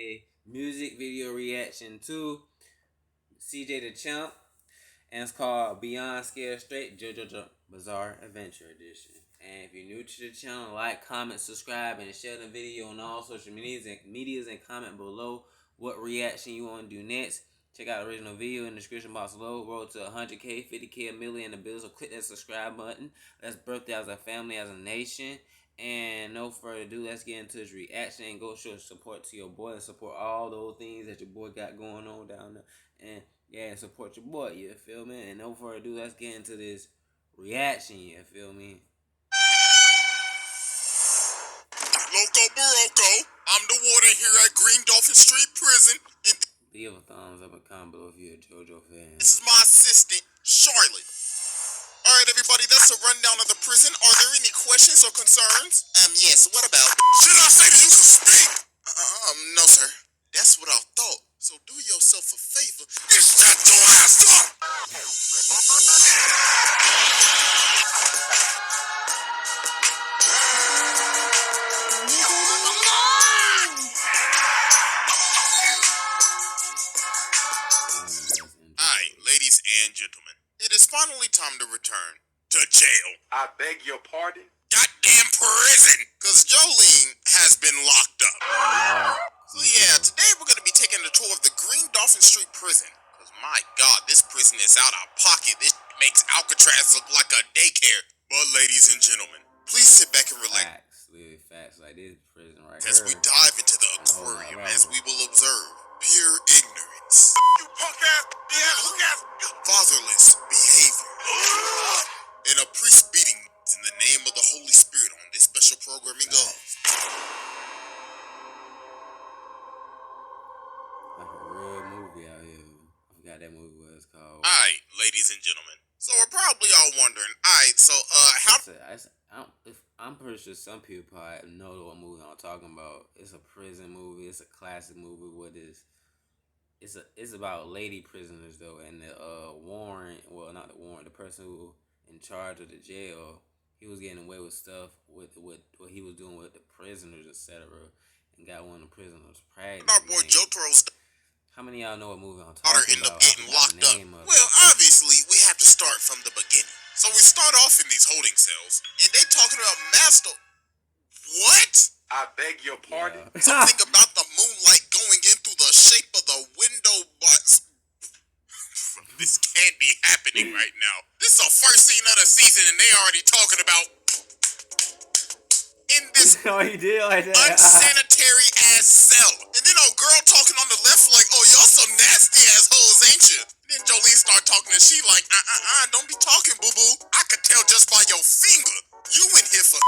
a music video reaction to CJDachamp, and it's called Beyond Scared Straight JoJo Bizarre Adventure Edition. And if you're new to the channel, like, comment, subscribe, and share the video on all social medias and comment below what reaction you want to do next. Check out the original video in the description box below. Road to 100K, 50K, a million in the bills. So click that subscribe button. Let's birthday as a family, as a nation. And no further ado, let's get into this reaction and go show support to your boy and support all those things that your boy got going on down there. And yeah, support your boy, you feel me? And no further ado, let's get into this reaction, you feel me? Loco Barocco, I'm the warden here at Green Dolphin Street Prison. Give a thumbs up and comment below if you're a JoJo fan. This is my assistant, Charlotte. Alright everybody, that's a rundown of the prison. Are there any questions or concerns? Yes, what about? Should I say to you to speak? No sir. That's what I thought. So do yourself a favor. Is that your ass up? Ladies and gentlemen, it is finally time to return to jail. I beg your pardon? Goddamn prison! Cause Jolene has been locked up. So yeah, today we're gonna be taking a tour of the Green Dolphin Street Prison. Cause my god, this prison is out of pocket. This makes Alcatraz look like a daycare. But ladies and gentlemen, please sit back and relax. Facts, literally facts. Like this prison right as here. we dive into the aquarium, as we will observe pure ignorance. You punk ass, hook ass, fatherless behavior, and a priest beating in the name of the Holy Spirit on this special programming of. Like a real movie out here. I forgot that movie was called. Alright, ladies and gentlemen. So we're probably all wondering, alright, so I'm pretty sure some people probably know what movie I'm talking about. It's a prison movie. It's a classic movie. It's about lady prisoners though, and the warrant. Well, not the warrant. The person who in charge of the jail, he was getting away with stuff with what he was doing with the prisoners, etc. And got one of the prisoners pregnant. Our boy Jotaro's how many of y'all know what movie I'm talking end up about? getting locked up. Well, obviously we have to start from the beginning. So we start off in these holding cells, and they talking about master. What? I beg your pardon? Yeah. Something about the moonlight going in through the shape of the window box. This can't be happening right now. This is the first scene of the season, and they already talking about in this oh, he did like that. unsanitary ass cell. And then old girl talking on the left like, oh, y'all some nasty ass hoes, ain't you? Then Jolene start talking and she like, don't be talking, boo-boo. I could tell just by your finger. You in here for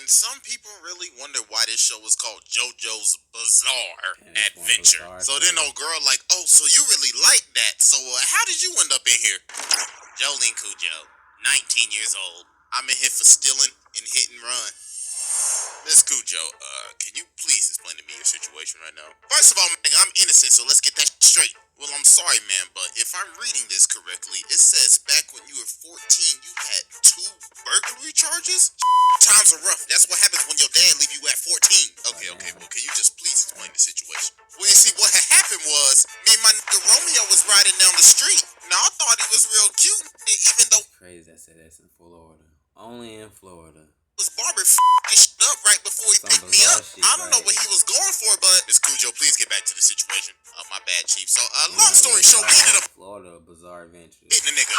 And some people really wonder why this show is called JoJo's Bizarre Adventure. So then old girl like, oh, so you really like that. So how did you end up in here? Jolene Cujo, 19 years old. I'm in here for stealing and hit and run. Miss Cujo, can you please explain to me your situation right now? First of all, man, I'm innocent, so let's get that straight. Well, I'm sorry, man, but if I'm reading this correctly, it says back when you were 14, you had 2 burglary charges? Times are rough. That's what happens when your dad leave you at 14. Okay, well, can you just please explain the situation? Well, you see, what had happened was, me and my nigga Romeo was riding down the street. Now, I thought he was real cute, even though... Crazy, I said that's in Florida. Only in Florida. Was Barber this up right before he picked me up. I don't know what he was going for, but Miss Cujo, please get back to the situation. My bad, Chief. So, long story short, we ended up Florida Bizarre Adventure. hitting a nigga.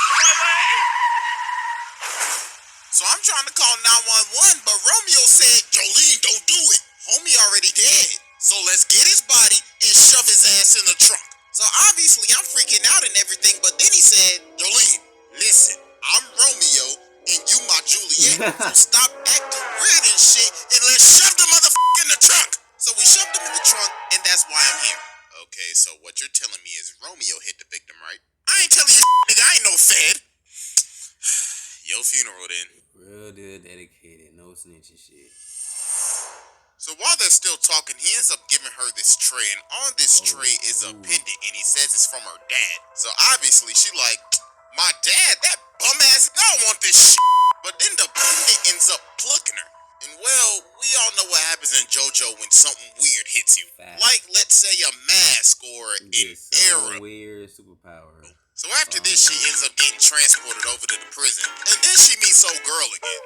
So I'm trying to call 911, but Romeo said, Jolene, don't do it. Homie already dead. So let's get his body and shove his ass in the trunk. So obviously I'm freaking out and everything, but then he said, Jolene, listen, I'm Romeo and you my Juliet. So stop acting weird and shit and let's shove the motherfucker in the trunk. So we shoved him in the trunk and that's why I'm here. Okay, so what you're telling me is Romeo hit the victim, right? I ain't telling you nigga, I ain't no fed. Your funeral then. Real deal dedicated, no snitching shit. So while they're still talking, he ends up giving her this tray, and on this tray is a pendant, and he says it's from her dad. So obviously she like, my dad, that bum ass, I don't want this shit. But then the pendant ends up plucking her. And well, we all know what happens in JoJo when something weird hits you. Fact. Like, let's say a mask or an Some arrow. weird superpower. So after this, she ends up getting transported over to the prison. And then she meets old girl again.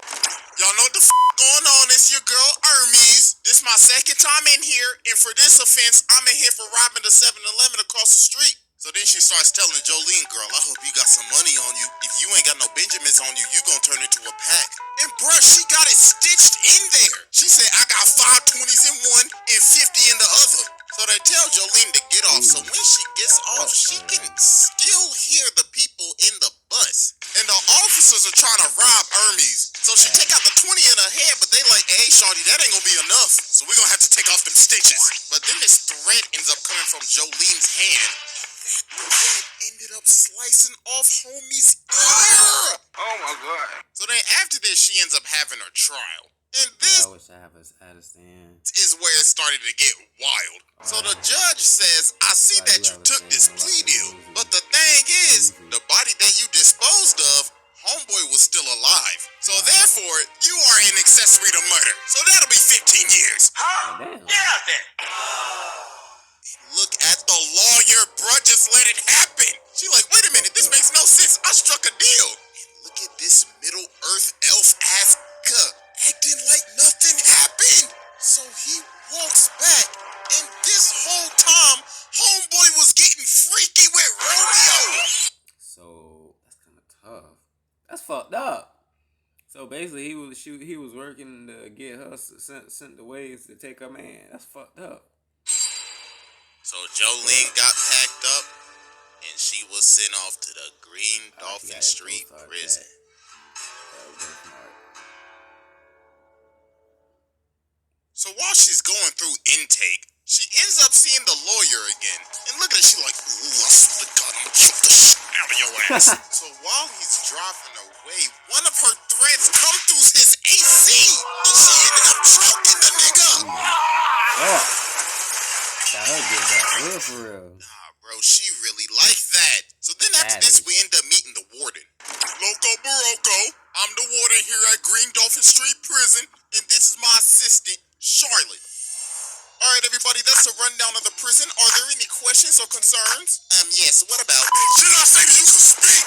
Y'all know what the going on? It's your girl, Hermes. This my second time in here. And for this offense, I'm in here for robbing the 7-Eleven across the street. So then she starts telling Jolene, girl, I hope you got some money on you. If you ain't got no Benjamins on you, you gonna turn into a pack. And bruh, she got it stitched in there. She said, I got 5 20s in one and 50 in the other. So they tell Jolene to get off. So when she gets off, she can still hear the people in the bus. And the officers are trying to rob Hermes. So she take out the 20 in her head, but they like, hey, shorty, that ain't gonna be enough. So we're gonna have to take off them stitches. But then this thread ends up coming from Jolene's hand. That thread ended up slicing off homie's ear. Oh my God. So then after this, she ends up having her trial. And this I wish I had a stand. is where it started to get wild. So the judge says, I see that you took this plea deal, but the thing is, the body that you disposed of, homeboy was still alive. So therefore, you are an accessory to murder. So that'll be 15 years. Huh? Damn. Get out there. Look at the lawyer, bruh, just let it happen. She like, wait a minute, this makes no sense. I struck a deal. And look at this Middle Earth elf ass acting like nothing happened. So he walks back, and this whole time, homeboy was getting freaky with Romeo. So that's kind of tough. That's fucked up. So basically, he was working to get her sent the ways to take her man. That's fucked up. So Jolene got packed up, and she was sent off to the Green Dolphin Street prison. That was very smart. So while she's going through intake, she ends up seeing the lawyer again. And look at her, she like, ooh, I swear to God, I'm gonna choke the shit out of your ass. So while he's driving away, one of her threads come through his AC. And she ended up choking the nigga. Oh. Got her get back for real. Nah, bro, she really liked that. So then after this, we end up meeting the warden. Loco Barocco, I'm the warden here at Green Dolphin Street Prison. And this is my assistant, Charlotte. Alright, everybody, that's a rundown of the prison. Are there any questions or concerns? Yes, what about? Should I say that you can speak?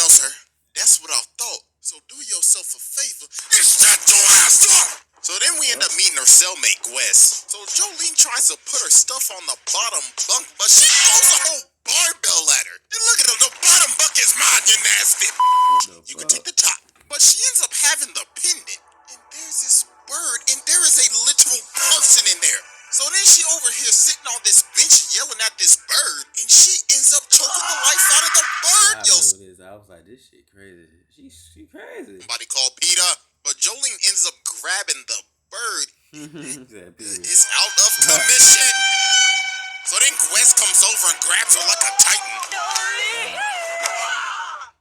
No, sir. That's what I thought. So do yourself a favor and shut your ass up! So then we end up meeting her cellmate, Gwes. So Jolene tries to put her stuff on the bottom bunk, but she throws a whole barbell at her. And look at her, the bottom bunk is mine, you nasty. You can take the top. But she ends up having the pendant. And there's this bird, and there is a literal person in there. So then she over here sitting on this bench yelling at this bird, and she ends up choking the life out of the bird. I was like, this shit crazy. She crazy. Somebody called Peter, but Jolene ends up grabbing the bird. It's out of commission. So then Gwes comes over and grabs her like a titan.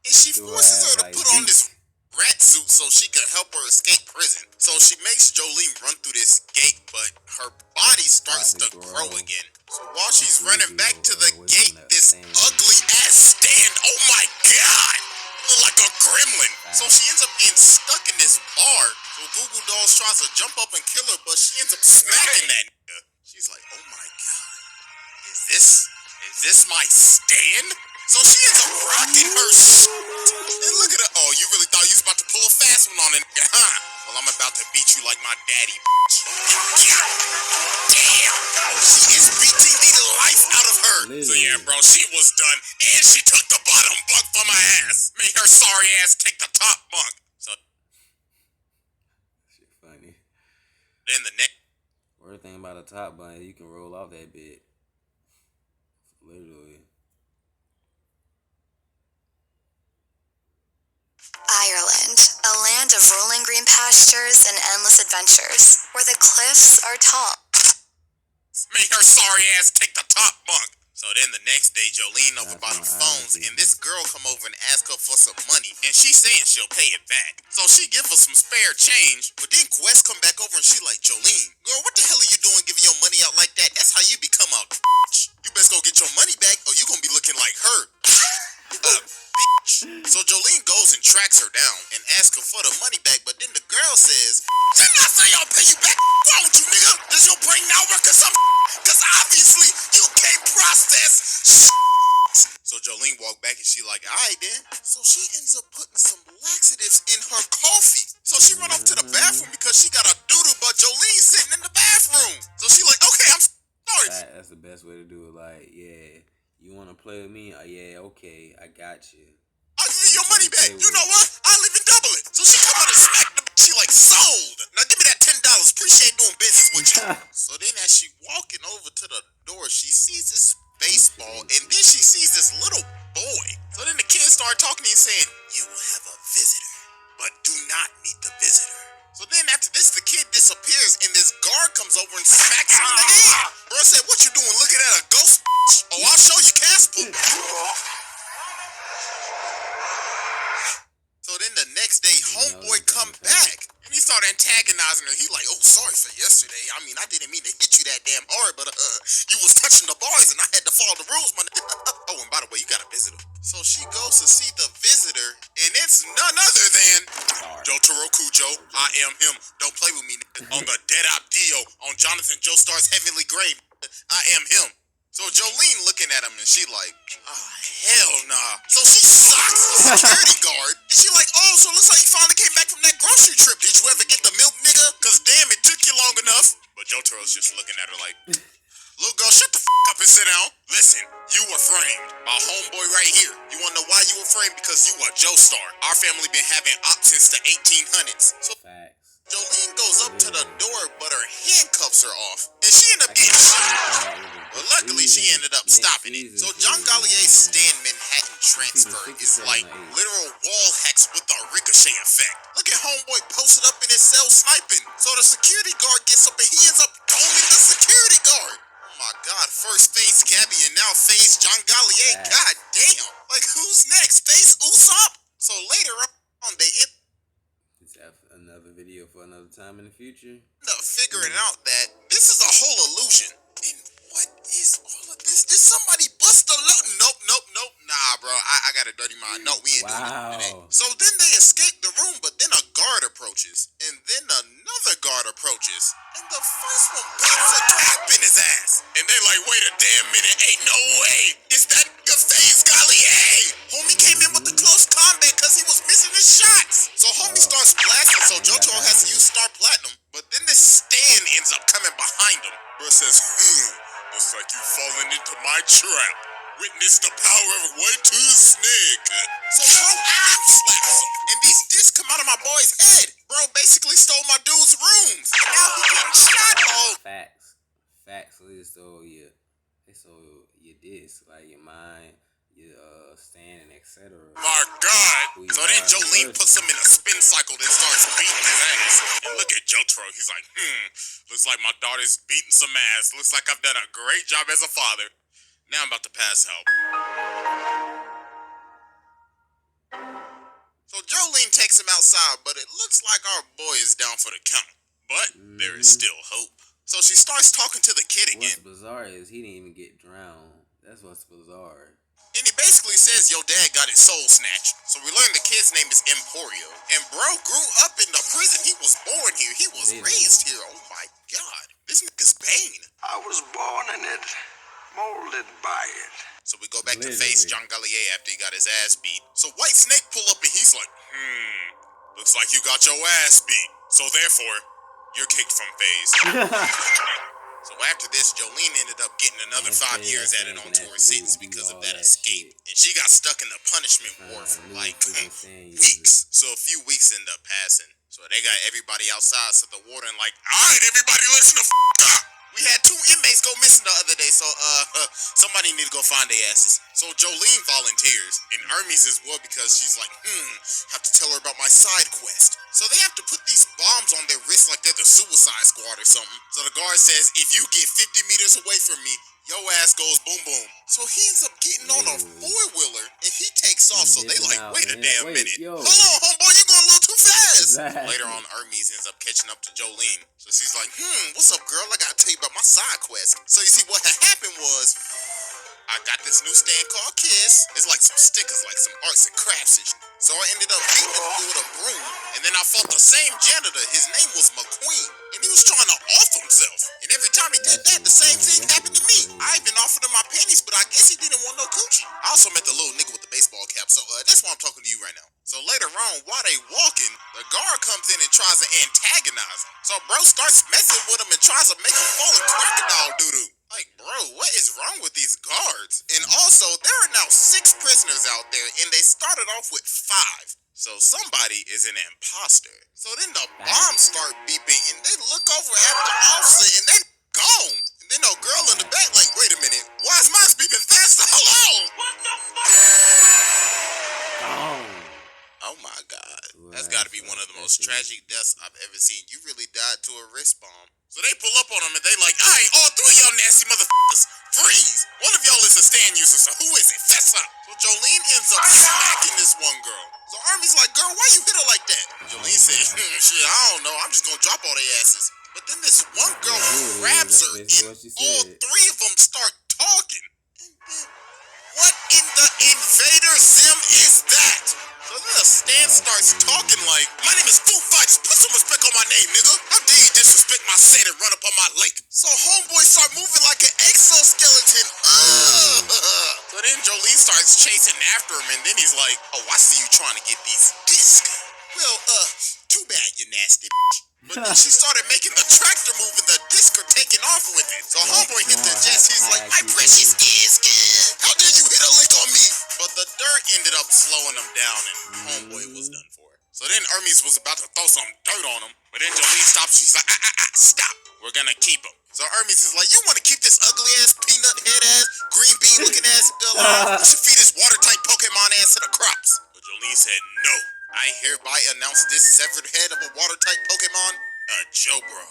And she forces her to put on this rat suit so she could help her escape prison. So she makes Jolene run through this gate, but her body starts to grow again. So while she's running back to the gate, this ugly ass stand, oh my god, look like a gremlin. So she ends up being stuck in this bar. So Google Dolls tries to jump up and kill her, but she ends up smacking that nigga. She's like, oh my god, is this my stand? So she ends up rocking her shit. And look at her. Oh, you really thought you was about to pull a fast one on it, huh? Well, I'm about to beat you like my daddy, bitch. Yeah. Damn. She is beating the life out of her. So yeah, bro, she was done. And she took the bottom bunk from my ass. Made her sorry ass take the top bunk. So Shit funny. then the next. Worst thing about a top bun, you can roll off that bit. Literally. Ireland, a land of rolling green pastures and endless adventures, where the cliffs are tall. Made her sorry ass take the top bunk. So then the next day, Jolene over by the phones, and this girl come over and ask her for some money, and she's saying she'll pay it back. So she give her some spare change, but then Quest come back over and she like, Jolene, girl, what the hell are you doing giving your money out like that? That's how you become a bitch. You best go get your money back, or you gonna be looking like her. Bitch. So Jolene goes and tracks her down and asks her for the money back, but then the girl says, right now working some because obviously you can't process So Jolene walked back and she like, alright then. So she ends up putting some laxatives in her coffee. So she run off to the bathroom because she got a doodle, but Jolene's sitting in the bathroom. So she like, okay, I'm sorry. That's the best way to do it. Like, yeah, you want to play with me? Yeah, okay, I got you. I'll give you your money back. You know what? I'll even double it. So she come out and smack the bitch. She like, sold. Now give me that $10. Appreciate doing business with you. So then as she walking over to the door, she sees this baseball, and then she sees this little boy. So then the kids start talking to him saying, you have a visitor, but do not meet the visitor. So then after this, the kid disappears, and this guard comes over and smacks him in the head. Bro said, what you doing, looking at a ghost? Oh, I'll show you, Casper. So then the next day, homeboy come back, and he started antagonizing her. He like, oh, sorry for yesterday. I mean, I didn't mean to hit you that damn hard, but you was touching the bars, and I had to follow the rules, man. Oh, and by the way, you got a visitor. So she goes to see the visitor, and it's none other than Jotaro Kujo. I am him. Don't play with me, nigga. On the Dead Op Dio, on Jonathan Joestar's Heavenly Grave. I am him. So Jolene looking at him and she like, oh, hell nah. So she socks the security guard and she like, oh, so it looks like you finally came back from that grocery trip. Did you ever get the milk, nigga? Cause damn, it took you long enough. But Jotaro's just looking at her like, little girl, shut the up and sit down. Listen, you were framed by homeboy right here. You wanna know why you were framed? Because you are Joestar. Our family been having ops since the 1800s. So Jolene goes up to the door, but her handcuffs are off. And she ended up getting shot. But luckily, she ended up stopping it. So John Gallier's Stan Manhattan transfer is like literal wall hacks with a ricochet effect. Look at homeboy posted up in his cell sniping. So the security guard gets up and he ends up doming the security guard. Oh my god, first face Gabby and now face John Gallier. God damn. Like, who's next? Face Usopp? So later on, they end another video for another time in the future. up figuring out that this is a whole illusion. And what is all of this? Did somebody bust the Nope. Nah, bro. I got a dirty mind. No, we ain't doing that today. So then they escape the room, but then a guard approaches. And then another guard approaches. And the first one puts a cap in his ass. And they're like, wait a damn minute. Ain't no way. It's that nigga FaZe Gallier. Homie came in with the close combat because he was missing his shots. So homie starts blasting, so JoJo has to use Star Platinum. But then this Stan ends up coming behind him. Bro says, looks like you've fallen into my trap. Witness the power of way too snake. So bro slaps him, and these discs come out of my boy's head. Bro basically stole my dude's rooms. Now he getting shot. Oh. Facts. They stole your disc, like your mind, your standing, etc. My God. So then Jolene puts him in a spin cycle and starts beating his ass. And look at Jotaro. He's like, looks like my daughter's beating some ass. Looks like I've done a great job as a father. Now I'm about to pass help. So Jolene takes him outside, but it looks like our boy is down for the count. But there is still hope. So she starts talking to the kid again. What's bizarre is he didn't even get drowned. That's what's bizarre. And he basically says, your dad got his soul snatched. So we learn the kid's name is Emporio. And bro grew up in the prison. He was born here. He was raised here. Oh my God. This nigga's Bane. I was born in it, molded by it. So we go back to face John Gallier after he got his ass beat. So White Snake pull up and he's like, looks like you got your ass beat. So therefore, you're kicked from FaZe. So after this, Jolene ended up getting another 5 years added onto her sentence because of that escape. And she got stuck in the punishment ward for like weeks. So a few weeks ended up passing. So they got everybody outside, so the warden like, alright everybody listen the up! We had 2 inmates go missing the other day, so somebody need to go find their asses. So Jolene volunteers, and Hermes as well because she's like, have to tell her about my side quest. So they have to put these bombs on their wrists like they're the Suicide Squad or something. So the guard says, if you get 50 meters away from me, your ass goes boom boom. So he ends up getting on a 4-wheeler and he takes off. So they like, wait a damn minute. Hold on, homeboy, you're going a little too fast. Later on, Hermes ends up catching up to Jolene. So she's like, what's up, girl? I gotta tell you about my side quest. So you see, what had happened was, I got this new stand called Kiss. It's like some stickers, like some arts and crafts and shit. So I ended up beating the dude with a broom. And then I fought the same janitor. His name was McQueen. And he was trying to off himself. And And every time he did that, the same thing happened to me. I even offered him my panties, but I guess he didn't want no coochie. I also met the little nigga with the baseball cap, so that's why I'm talking to you right now. So later on, while they walking, the guard comes in and tries to antagonize him. So bro starts messing with him and tries to make him fall in crocodile doo-doo. Like, bro, what is wrong with these guards? And also, there are now 6 prisoners out there, and they started off with 5. So somebody is an imposter. So then the bombs start beeping, and they look over at the officer, and they gone. And then the girl in the back, like, wait a minute, why is mine beeping fast? Hold on. What the fuck? Oh my God. That's got to be one of the most tragic deaths I've ever seen. You really died to a wrist bomb. So they pull up on him and they like, all right, all 3 of y'all nasty motherfuckers, freeze. One of y'all is a stand user, so who is it? Fess up. So Jolene ends up smacking this one girl. So Army's like, girl, why you hit her like that? Jolene said, shit, I don't know. I'm just going to drop all their asses. But then this one girl grabs her and all 3 of them start talking. And then, what in the invader sim is that? So then the stand starts talking like, my name is Foo Fighters, put some respect on my name, nigga. How dare you disrespect my set and run up on my lake? So homeboy start moving like an exoskeleton. So then Jolene starts chasing after him and then he's like, oh, I see you trying to get these discs. Well, too bad, you nasty bitch. But then she started making the tractor move and the disc are taking off with it. So homeboy hit the chest, he's like, my precious disc, how dare you hit a lick on me? But the dirt ended up slowing him down and homeboy was done for. So then Hermes was about to throw some dirt on him, but then Jolene stops, she's like, stop, we're gonna keep him. So Hermes is like, you wanna keep this ugly ass, peanut head ass, green bean looking ass alive? You should feed this water type Pokemon ass to the crops. But Jolene said, no. I hereby announce this severed head of a water-type Pokemon, JoJo.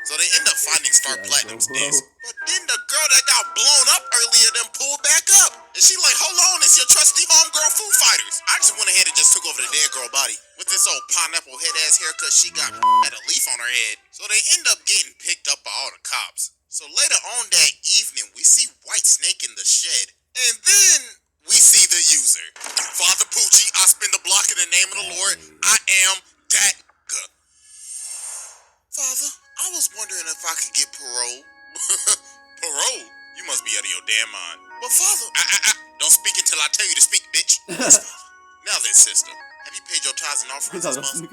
So they end up finding Star Platinum's disc. But then the girl that got blown up earlier then pulled back up. And she like, hold on, it's your trusty homegirl Foo Fighters. I just went ahead and just took over the dead girl body. With this old pineapple head-ass haircut she got had a leaf on her head. So they end up getting picked up by all the cops. So later on that evening, we see White Snake in the shed. And then we see the user. Father Poochie, I spin the block in the name of the Lord. I am that good. Father, I was wondering if I could get parole. Parole? You must be out of your damn mind. But Father, don't speak until I tell you to speak, bitch. Yes, Father. Now then, sister, have you paid your tithes and offerings this month?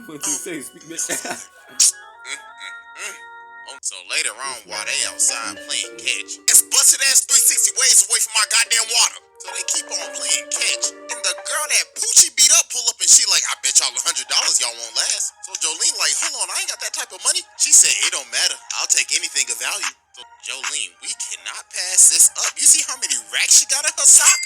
So later on, while they outside playing catch, it's busted ass 360 ways away from my goddamn water. So they keep on playing catch. And the girl that Poochie beat up pull up and she like, I bet y'all $100 y'all won't last. So Jolene like, hold on, I ain't got that type of money. She said, it don't matter. I'll take anything of value. So Jolene, we cannot pass this up. You see how many racks she got in her sock?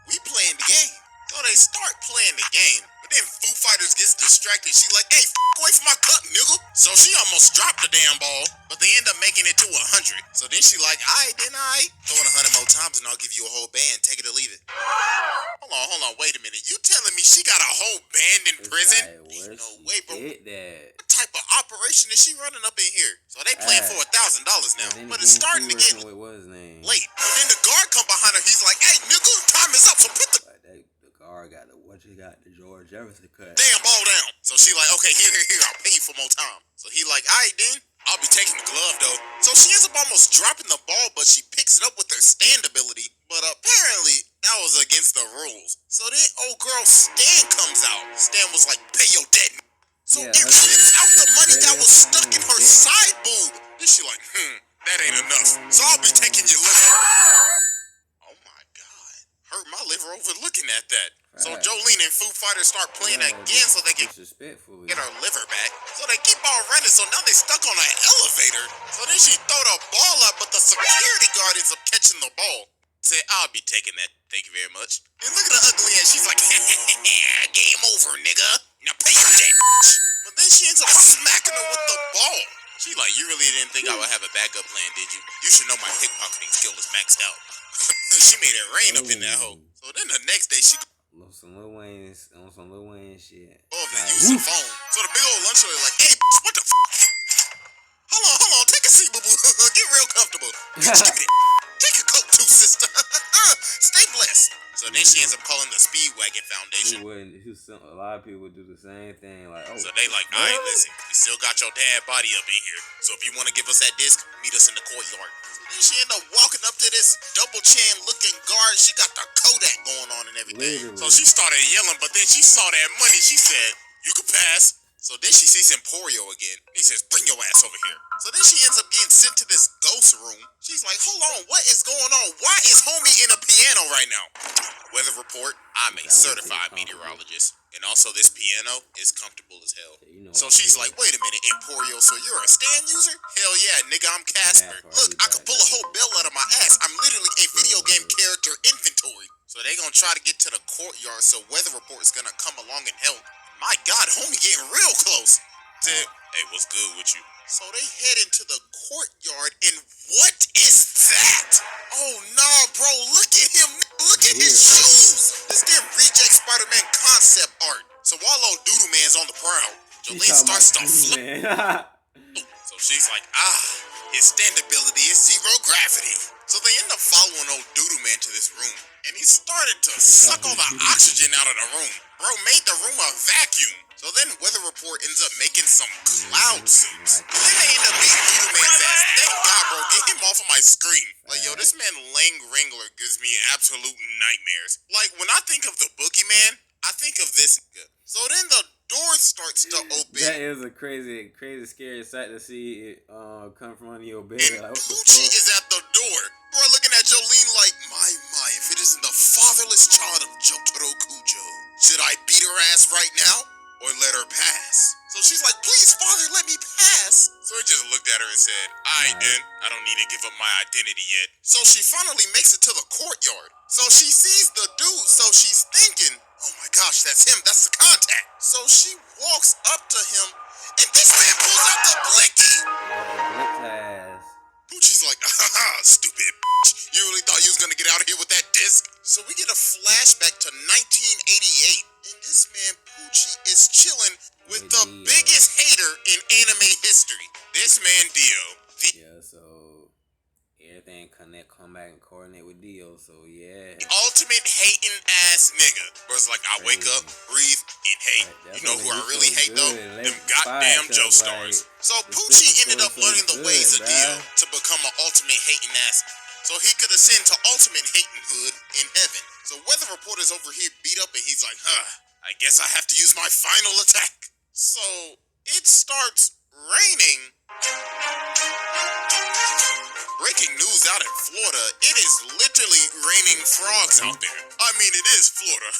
We playing the game. So they start playing the game. But then Foo Fighters gets distracted. She like, hey, away from my cup, nigga. So she almost dropped the damn ball, but they end up making it to 100. So then she like, alright, then alright. Throw it 100 more times and I'll give you a whole band. Take it or leave it. Hold on, wait a minute. You telling me she got a whole band in prison? Ain't no way, bro. What type of operation is she running up in here? So they playing for $1,000 now. But it's starting to get late. But then the guard come behind her. He's like, hey, nigga, time is up. So put the got the George Jefferson cut. Damn ball down. So she like, okay, here, I'll pay you for more time. So he like, alright then, I'll be taking the glove though. So she ends up almost dropping the ball, but she picks it up with her stand ability. But apparently, that was against the rules. So then old girl Stan comes out. Stan was like, pay your debt. So it rips out the money that was stuck in her side boob. Then she like, that ain't enough. So I'll be taking your liver. Oh my God. Hurt my liver overlooking at that. So Jolene and Foo Fighters start playing again so they can get her liver back. So they keep on running, so now they stuck on an elevator. So then she throw the ball up, but the security guard ends up catching the ball. Said, I'll be taking that, thank you very much. And look at the ugly ass, she's like, game over, nigga. Now pay your debt, bitch. But then she ends up smacking her with the ball. She like, you really didn't think I would have a backup plan, did you? You should know my pickpocketing skill is maxed out. She made it rain up in that hole. So then the next day, she on some Lil Wayne shit. Oh, they use the phone. So the big old lunch lady like, hey, what the f***? Hold on, take a seat, boo-boo. Get real comfortable. Bitch, give me that. Take a coke too, sister. Stay blessed. So So then she ends up calling the Speedwagon Foundation. A lot of people would do the same thing. Like, oh. So they like, all right, listen, we still got your dad body up in here. So if you want to give us that disc, meet us in the courtyard. So then she ended up walking up to this double chin looking guard. She got the Kodak going on and everything. Literally. So she started yelling, but then she saw that money. She said, you can pass. So then she sees Emporio again. He says, bring your ass over here. So then she ends up getting sent to this ghost room. She's like, hold on, what is going on? Why is homie in a piano right now? Weather report, I'm a certified meteorologist. And also this piano is comfortable as hell. So she's like, wait a minute, Emporio, so you're a stand user? Hell yeah, nigga, I'm Casper. Look, I could pull a whole bell out of my ass. I'm literally a video game character inventory. So they gonna try to get to the courtyard, so weather report is gonna come along and help. My God, homie getting real close. Said, hey, what's good with you? So they head into the courtyard, and what is that? Oh, nah, bro, look at him. Look at his shoes. This damn reject Spider-Man concept art. So while old Doodle Man's on the prowl, Jolene starts to flip. So she's like, his standability is zero gravity. So they end up following old Doodle Man to this room, and he started to suck all the oxygen out of the room. Bro made the room a vacuum. So then Weather Report ends up making some cloud suits. And then they end up beating Doodle Man's ass. Thank God, bro, get him off of my screen. Like, yo, this man Lang Wrangler gives me absolute nightmares. Like, when I think of the Boogeyman, I think of this nigga. So then the door starts to open. That is a crazy, scary sight to see it come from under your bed. And Like, Poochie is at the door. Bro, looking at Jolene like, my, if it isn't the fatherless child of Jotaro Kujo. Should I beat her ass right now or let her pass? So she's like, please, father, let me pass. So he just looked at her and said, all right, then. I don't need to give up my identity yet. So she finally makes it to the courtyard. So she sees the dude, so she's thinking, oh my gosh, that's him, that's the contact. So she walks up to him, and this man pulls out the blicky. Poochie's like, stupid bitch. You really thought you was gonna get out of here with that disc? So we get a flashback to 1988, and this man Poochie is chilling with the biggest hater in anime history. This man Dio. Yeah, so everything come back and coordinate with Dio, so yeah. The ultimate hating ass nigga. Bro's like, I wake up, breathe, and hate. You know who I really hate though? Them goddamn Joe stars. So Poochie ended up learning the ways of Dio to become an ultimate hating ass. So he could ascend to ultimate hating hood in heaven. So Weather Reporter's over here beat up and he's like, I guess I have to use my final attack. So it starts raining. Breaking news out in Florida, it is literally raining frogs out there. I mean, it is Florida.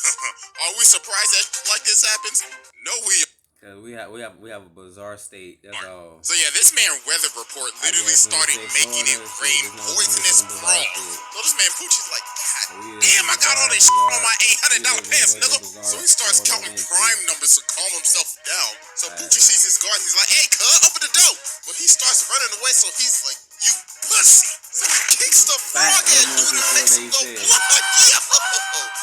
Are we surprised that like this happens? No, we Cause we have a bizarre state. That's all. So yeah, this man Weather Report literally started making it rain poisonous frogs. So this man Poochie's like, God damn, I got all this shit on my $800 pants, nigga. So he starts counting prime numbers to calm himself down. So Poochie sees his guard, he's like, hey, cuz, open the door. But he starts running away, so he's like, you pussy. So he kicks the frog and dude makes him go blood. Yo!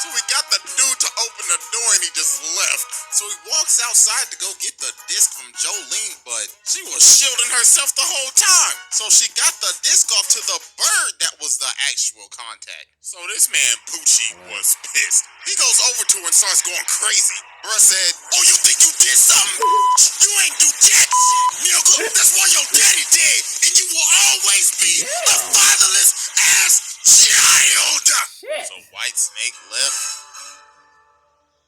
So we got the dude to open the door and he just left. So he walks outside to go get the disc from Jolene, but she was shielding herself the whole time. So she got the disc off to the bird that was the actual contact. So this man Poochie was pissed. He goes over to her and starts going crazy. Bruh said, oh, you think you did something? You ain't do jack shit, nigga. That's why your daddy dead, and you will always be a fatherless ass child. Shit. So White Snake left.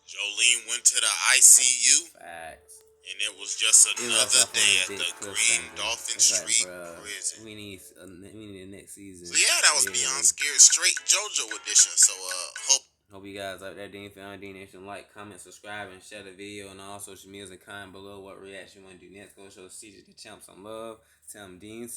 Jolene went to the ICU. Facts. And it was just another day at the Green Dolphin Street prison. We need the next season. So yeah, that was Beyond Scared Straight JoJo edition. So hope you guys out there. If you're on D Nation, like, comment, subscribe, and share the video on all social medias and comment below what reaction you want to do next. Go show CJ the Champ some love. Tell him Dean